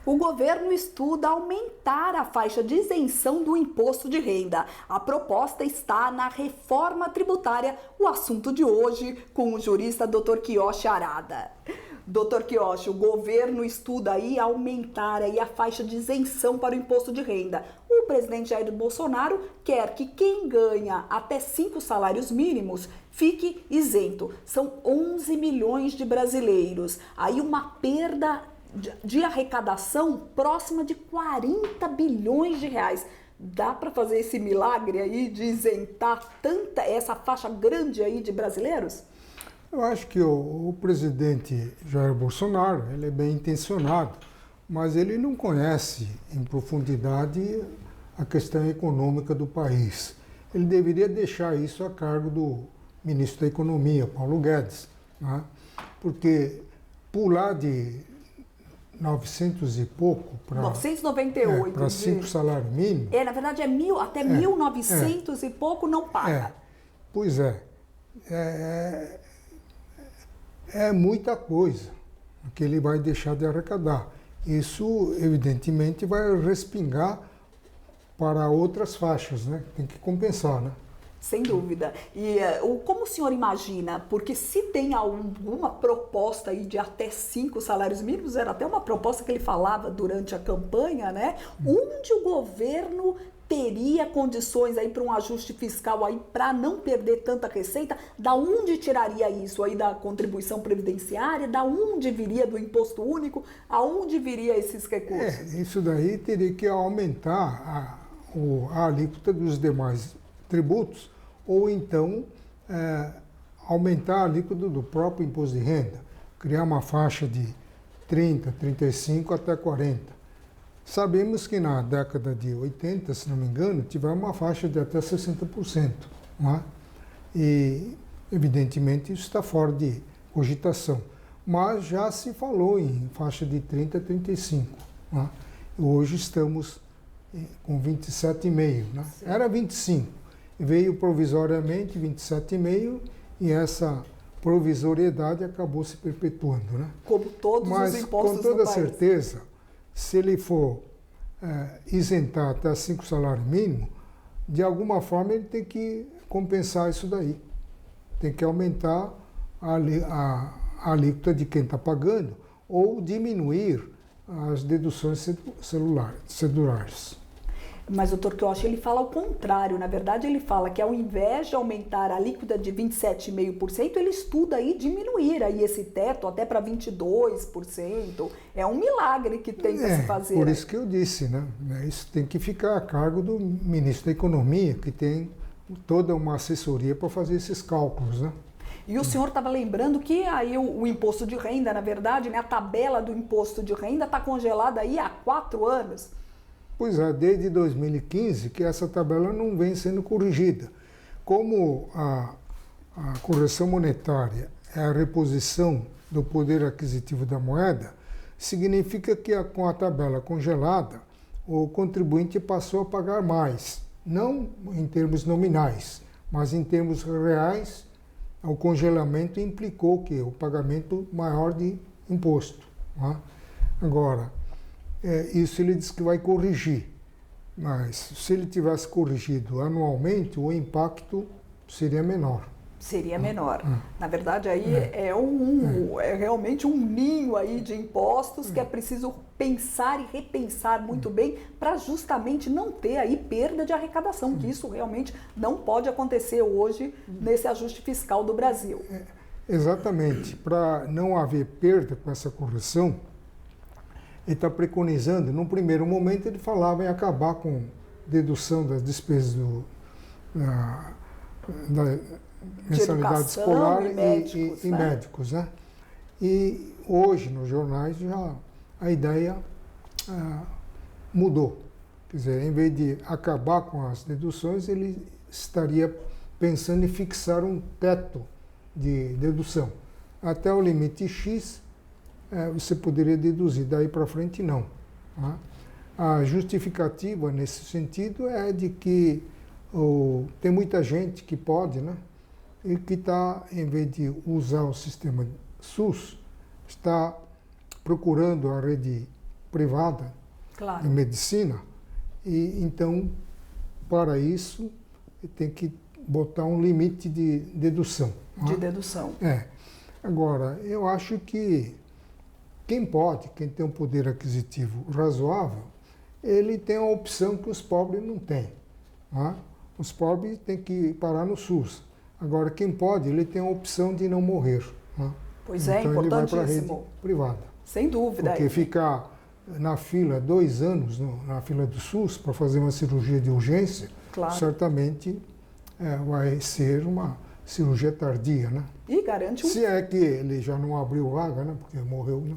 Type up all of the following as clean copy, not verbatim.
O governo estuda aumentar a faixa de isenção do imposto de renda. A proposta está na reforma tributária, o assunto de hoje com o jurista Dr. Kiyoshi Arada. Dr. Kiyoshi, o governo estuda aí aumentar aí a faixa de isenção para o imposto de renda. O presidente Jair Bolsonaro quer que quem ganha até 5 salários mínimos fique isento. São 11 milhões de brasileiros. Aí uma perda de arrecadação próxima de 40 bilhões de reais. Dá para fazer esse milagre aí de isentar essa faixa grande aí de brasileiros? Eu acho que o presidente Jair Bolsonaro, ele é bem intencionado, mas ele não conhece em profundidade a questão econômica do país. Ele deveria deixar isso a cargo do ministro da Economia, Paulo Guedes, né? Porque pular de 900 e pouco para 998 para 5 salários mínimos. Na verdade até 1.900 e pouco não paga. Pois é. É muita coisa que ele vai deixar de arrecadar. Isso, evidentemente, vai respingar para outras faixas, né? Tem que compensar, né? Sem dúvida. E como o senhor imagina? Porque se tem alguma proposta aí de até 5 salários mínimos, era até uma proposta que ele falava durante a campanha, né? Onde o governo teria condições aí para um ajuste fiscal aí para não perder tanta receita? Da onde tiraria isso aí da contribuição previdenciária? Da onde viria do imposto único? Aonde viria esses recursos? Isso daí teria que aumentar a alíquota dos demais tributos, ou então aumentar a alíquota do próprio imposto de renda, criar uma faixa de 30, 35 até 40. Sabemos que na década de 80, se não me engano, tivemos uma faixa de até 60%. Não é? E, evidentemente, isso está fora de cogitação. Mas já se falou em faixa de 30 a 35. Não é? Hoje estamos com 27,5. Né? Era 25. Veio provisoriamente 27,5 e essa provisoriedade acabou se perpetuando. Né? Como todos os impostos com toda do país. certeza, se ele for isentar até 5 salários mínimos, de alguma forma ele tem que compensar isso daí. Tem que aumentar a alíquota de quem está pagando ou diminuir as deduções celulares. Mas o Dr. Kiyoshi, ele fala o contrário. Na verdade, ele fala que ao invés de aumentar a alíquota de 27,5%, ele estuda aí diminuir aí esse teto até para 22%. É um milagre que tem que se fazer. Por isso que eu disse, né? Isso tem que ficar a cargo do ministro da Economia, que tem toda uma assessoria para fazer esses cálculos, né? E o senhor estava lembrando que aí o imposto de renda, na verdade, né, a tabela do imposto de renda está congelada aí há 4 anos. Pois é, desde 2015 que essa tabela não vem sendo corrigida. Como a correção monetária é a reposição do poder aquisitivo da moeda, significa que com a tabela congelada, o contribuinte passou a pagar mais, não em termos nominais, mas em termos reais, o congelamento implicou que o pagamento maior de imposto. Não é? Agora, isso ele diz que vai corrigir, mas se ele tivesse corrigido anualmente, o impacto seria menor. Seria menor. Na verdade, aí é realmente um ninho aí de impostos que é preciso pensar e repensar muito bem para justamente não ter aí perda de arrecadação, que isso realmente não pode acontecer hoje nesse ajuste fiscal do Brasil. Exatamente. Para não haver perda com essa correção, ele está preconizando, num primeiro momento ele falava em acabar com dedução das despesas da mensalidade escolar e médicos, né? E hoje nos jornais já a ideia mudou. Quer dizer, em vez de acabar com as deduções, ele estaria pensando em fixar um teto de dedução. Até o limite X, você poderia deduzir, daí para frente não. Tá? A justificativa nesse sentido é de que tem muita gente que pode, né? E que está, em vez de usar o sistema SUS, está procurando a rede privada Claro. em medicina, e então, para isso, tem que botar um limite de dedução. De dedução. Agora, eu acho que quem tem um poder aquisitivo razoável, ele tem a opção que os pobres não têm. Não é? Os pobres têm que parar no SUS. Agora, quem pode, ele tem a opção de não morrer. Não é? Pois é, então, ele vai para a rede importantíssimo. privada. Sem dúvida. Porque ficar na fila 2 anos, na fila do SUS, para fazer uma cirurgia de urgência, Claro. certamente vai ser uma cirurgia tardia, né? E garante um... Se é que ele já não abriu vaga, né? Porque morreu, né?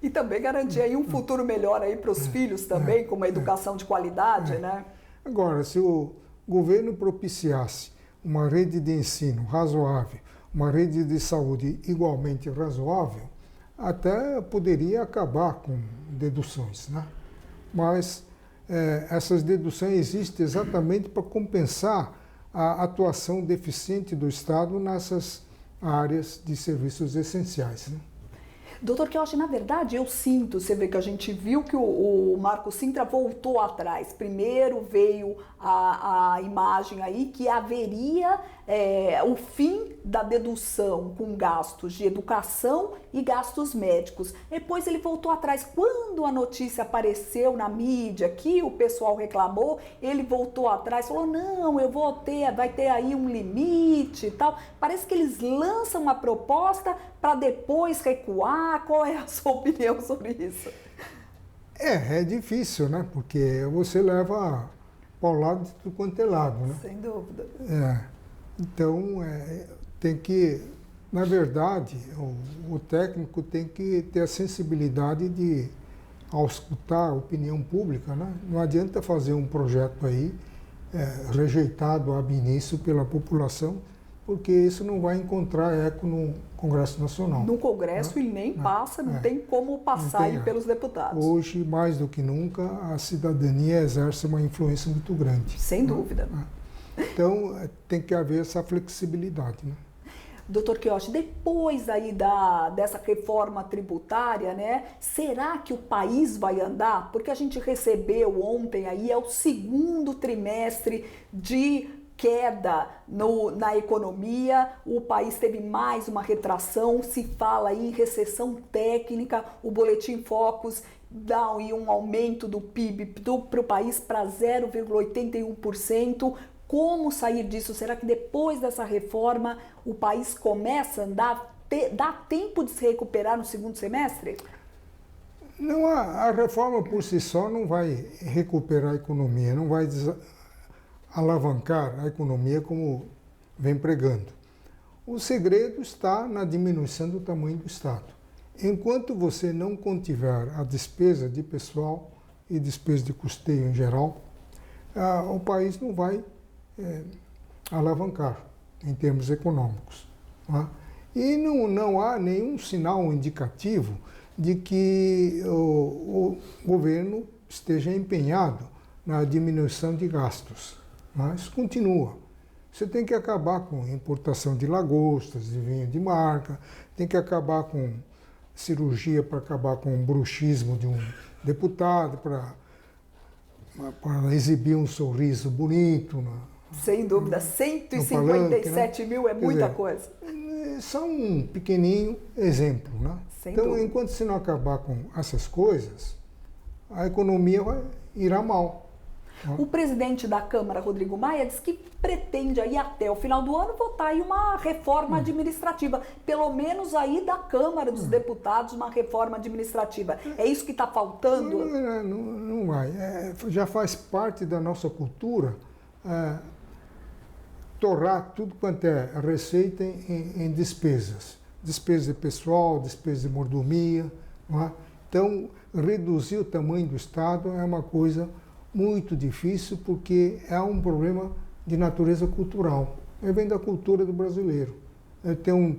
E também garantir aí um futuro melhor aí para os filhos também, com uma educação de qualidade, né? Agora, se o governo propiciasse uma rede de ensino razoável, uma rede de saúde igualmente razoável, até poderia acabar com deduções, né? Mas essas deduções existem exatamente para compensar a atuação deficiente do Estado nessas áreas de serviços essenciais, né? Doutor Quiochi, na verdade, eu sinto, você vê que a gente viu que o Marco Sintra voltou atrás. Primeiro veio a imagem aí que haveria o fim da dedução com gastos de educação e gastos médicos. Depois ele voltou atrás. Quando a notícia apareceu na mídia, que o pessoal reclamou, ele voltou atrás, falou, não, vai ter aí um limite e tal. Parece que eles lançam uma proposta para depois recuar. Qual é a sua opinião sobre isso? É difícil, né? Porque você leva para o lado de tudo quanto é lado, né? Sem dúvida. Então, tem que, na verdade, o técnico tem que ter a sensibilidade de, ao escutar a opinião pública, né? Não adianta fazer um projeto aí rejeitado ab início pela população, porque isso não vai encontrar eco no Congresso Nacional. No Congresso ele nem passa, não tem como passar aí pelos deputados. Hoje, mais do que nunca, a cidadania exerce uma influência muito grande. Sem dúvida. Então, tem que haver essa flexibilidade, né? Doutor Quiochi, depois aí dessa reforma tributária, né, será que o país vai andar? Porque a gente recebeu ontem aí, é o segundo trimestre de queda na economia, o país teve mais uma retração, se fala aí em recessão técnica, o Boletim Focus dá aí um aumento do PIB para o país para 0,81%. Como sair disso? Será que depois dessa reforma o país começa a andar? Dá tempo de se recuperar no segundo semestre? Não, a reforma por si só não vai recuperar a economia, não vai alavancar a economia como vem pregando. O segredo está na diminuição do tamanho do Estado. Enquanto você não contiver a despesa de pessoal e despesa de custeio em geral, o país não vai alavancar em termos econômicos. Tá? E não há nenhum sinal indicativo de que o governo esteja empenhado na diminuição de gastos. Mas continua. Você tem que acabar com importação de lagostas, de vinho de marca, tem que acabar com cirurgia para acabar com o bruxismo de um deputado, para exibir um sorriso bonito. Sem dúvida, 157 mil é muita coisa. Só um pequenininho exemplo, né? Então, enquanto você não acabar com essas coisas, a economia irá mal. O presidente da Câmara, Rodrigo Maia, diz que pretende aí até o final do ano votar aí uma reforma administrativa, pelo menos aí da Câmara dos Deputados, uma reforma administrativa. É isso que está faltando? Não vai. Já faz parte da nossa cultura torrar tudo quanto é receita em despesas. Despesa de pessoal, despesa de mordomia. Não é? Então, reduzir o tamanho do Estado é uma coisa muito difícil, porque é um problema de natureza cultural. Vem da cultura do brasileiro.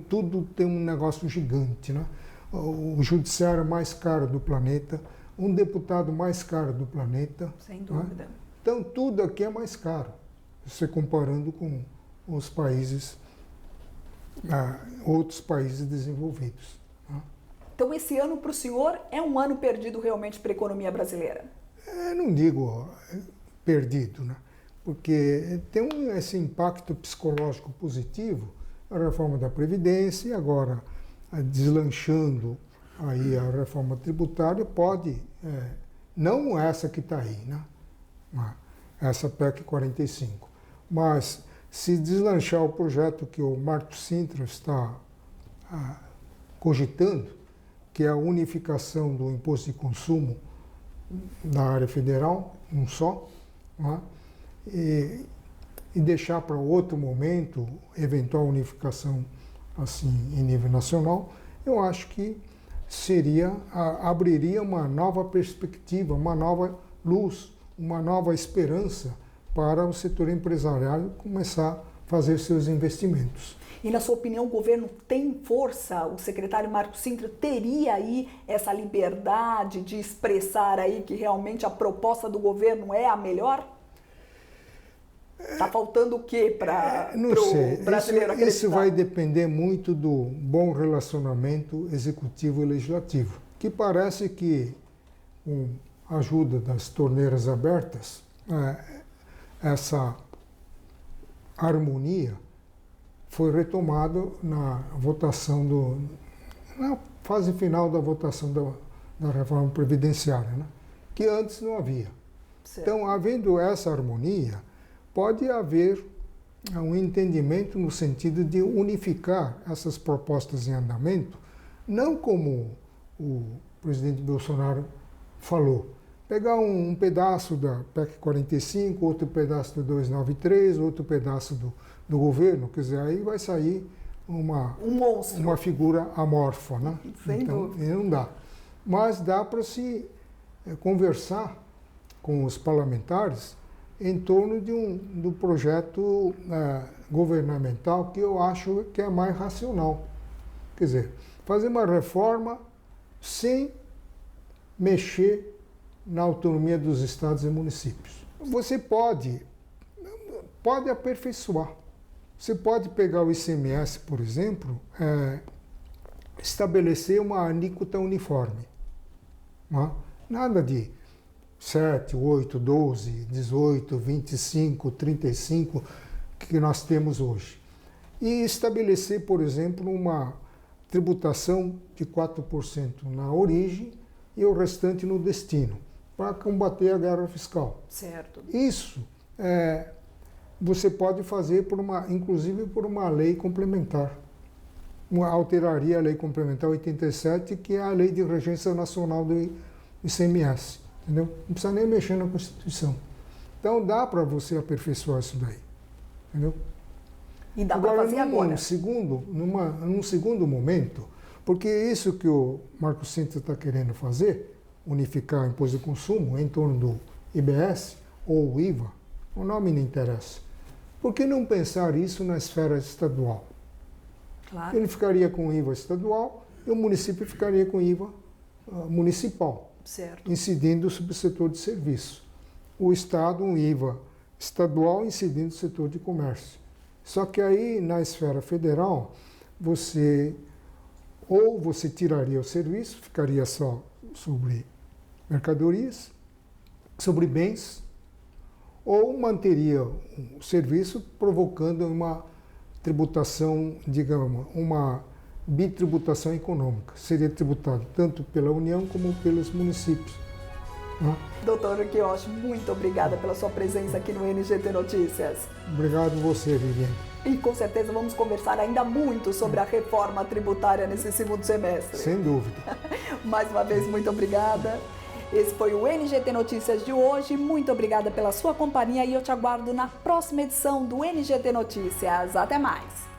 Tudo tem um negócio gigante, né? O judiciário mais caro do planeta, um deputado mais caro do planeta. Sem dúvida. Né? Então, tudo aqui é mais caro, você comparando com os países, outros países desenvolvidos. Né? Então esse ano para o senhor é um ano perdido realmente para a economia brasileira? Eu não digo perdido, né? Porque tem esse impacto psicológico positivo, a reforma da Previdência, e agora deslanchando aí a reforma tributária, pode, não essa que está aí, né? Essa PEC 45, mas se deslanchar o projeto que o Marco Cintra está cogitando, que é a unificação do imposto de consumo na área federal, um só, né? E deixar para outro momento, eventual unificação assim em nível nacional, eu acho que abriria uma nova perspectiva, uma nova luz, uma nova esperança para o setor empresarial começar a fazer seus investimentos. E na sua opinião, o governo tem força? O secretário Marco Cintra teria aí essa liberdade de expressar aí que realmente a proposta do governo é a melhor? Está faltando o quê para o brasileiro acreditar? Isso vai depender muito do bom relacionamento executivo e legislativo, que parece que, com a ajuda das torneiras abertas, essa harmonia foi retomada na votação na fase final da votação da reforma previdenciária, né? Que antes não havia. Certo. Então, havendo essa harmonia, pode haver um entendimento no sentido de unificar essas propostas em andamento, não como o presidente Bolsonaro falou, pegar um pedaço da PEC 45, outro pedaço do 293, outro pedaço do governo, quer dizer, aí vai sair um monstro, uma figura amorfa, né? Sem dúvida. Não dá. Mas dá para se conversar com os parlamentares em torno do projeto governamental que eu acho que é mais racional. Quer dizer, fazer uma reforma sem mexer na autonomia dos estados e municípios. Você pode aperfeiçoar. Você pode pegar o ICMS, por exemplo, estabelecer uma alíquota uniforme. Não? Nada de 7, 8, 12, 18, 25, 35 que nós temos hoje. E estabelecer, por exemplo, uma tributação de 4% na origem e o restante no destino, para combater a guerra fiscal. Certo. Isso você pode fazer inclusive por uma lei complementar. Alteraria a lei complementar 87, que é a lei de regência nacional do ICMS. Entendeu? Não precisa nem mexer na Constituição. Então dá para você aperfeiçoar isso daí. Entendeu? E dá para fazer agora. Num segundo momento, porque isso que o Marco Cintra está querendo fazer, unificar o imposto de consumo em torno do IBS ou o IVA, o nome não interessa. Por que não pensar isso na esfera estadual? Claro. Ele ficaria com IVA estadual e o município ficaria com IVA municipal. Certo. Incidindo sobre o setor de serviço. O Estado, um IVA estadual, incidindo no setor de comércio. Só que aí, na esfera federal, você tiraria o serviço, ficaria só sobre mercadorias, sobre bens, ou manteria o serviço, provocando uma tributação, digamos, uma bitributação econômica. Seria tributado tanto pela União como pelos municípios. Né? Doutor Quioshi, muito obrigada pela sua presença aqui no NGT Notícias. Obrigado você, Viviane. E com certeza vamos conversar ainda muito sobre a reforma tributária nesse segundo semestre. Sem dúvida. Mais uma vez, muito obrigada. Esse foi o NGT Notícias de hoje. Muito obrigada pela sua companhia e eu te aguardo na próxima edição do NGT Notícias. Até mais!